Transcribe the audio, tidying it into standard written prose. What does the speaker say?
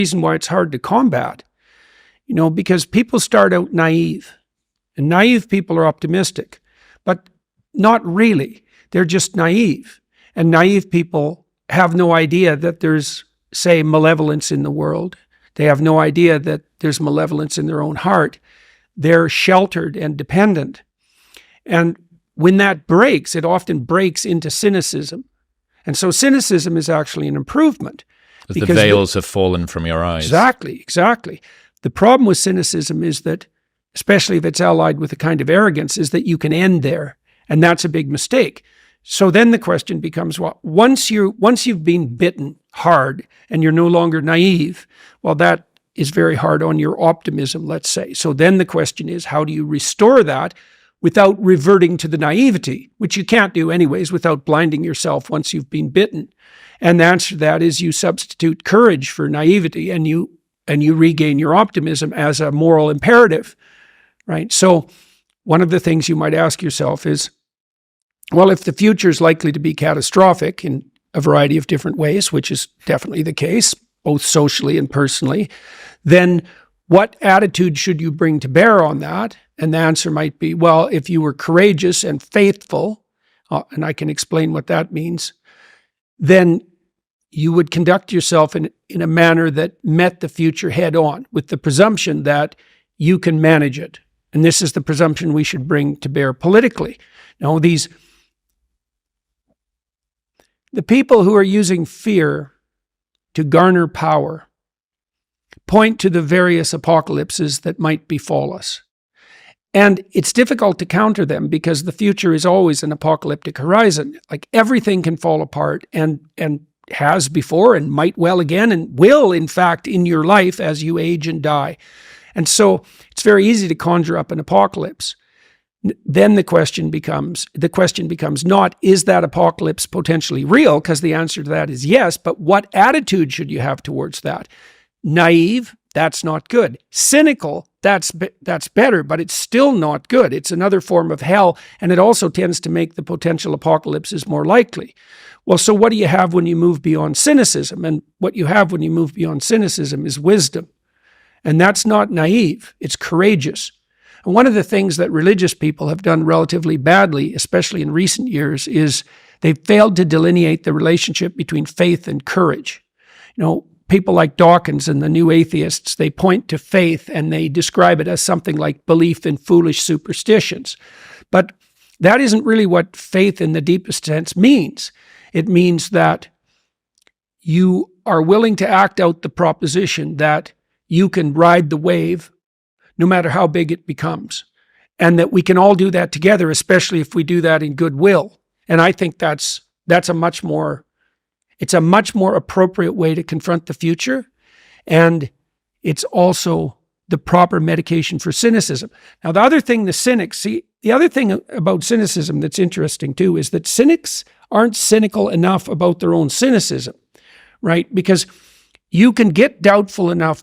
reason why it's hard to combat, because people start out naive, and naive people are optimistic, but not really. They're just naive, and naive people have no idea that there's, say, malevolence in the world. They have no idea that there's malevolence in their own heart. They're sheltered and dependent. And when that breaks, it often breaks into cynicism. And so cynicism is actually an improvement. Because the veils have fallen from your eyes. Exactly. The problem with cynicism is that, especially if it's allied with a kind of arrogance, is that you can end there. And that's a big mistake. So then the question becomes, well, once you've been bitten hard and you're no longer naive, well, that is very hard on your optimism, let's say. So then the question is, how do you restore that without reverting to the naivety, which you can't do anyways without blinding yourself once you've been bitten? And the answer to that is you substitute courage for naivety, and you regain your optimism as a moral imperative, right? So one of the things you might ask yourself is, well, if the future is likely to be catastrophic in a variety of different ways, which is definitely the case, both socially and personally, then what attitude should you bring to bear on that? And the answer might be, well, if you were courageous and faithful, and I can explain what that means, then you would conduct yourself in a manner that met the future head on, with the presumption that you can manage it. And this is the presumption we should bring to bear politically. Now, the people who are using fear to garner power point to the various apocalypses that might befall us. And it's difficult to counter them because the future is always an apocalyptic horizon. Like, everything can fall apart and has before and might well again and will, in fact, in your life as you age and die. And so it's very easy to conjure up an apocalypse. Then the question becomes not, is that apocalypse potentially real? Because the answer to that is yes, but what attitude should you have towards that? Naive, that's not good. Cynical, that's better, but it's still not good. It's another form of hell, and it also tends to make the potential apocalypses more likely. Well, so what do you have when you move beyond cynicism? And what you have when you move beyond cynicism is wisdom. And that's not naive, it's courageous. And one of the things that religious people have done relatively badly, especially in recent years, is they've failed to delineate the relationship between faith and courage. People like Dawkins and the new atheists, they point to faith and they describe it as something like belief in foolish superstitions. But that isn't really what faith in the deepest sense means. It means that you are willing to act out the proposition that you can ride the wave no matter how big it becomes, and that we can all do that together, especially if we do that in goodwill. And I think that's a much more appropriate way to confront the future, and it's also the proper medication for cynicism. Now, the other thing about cynicism that's interesting too is that cynics aren't cynical enough about their own cynicism, right? Because you can get doubtful enough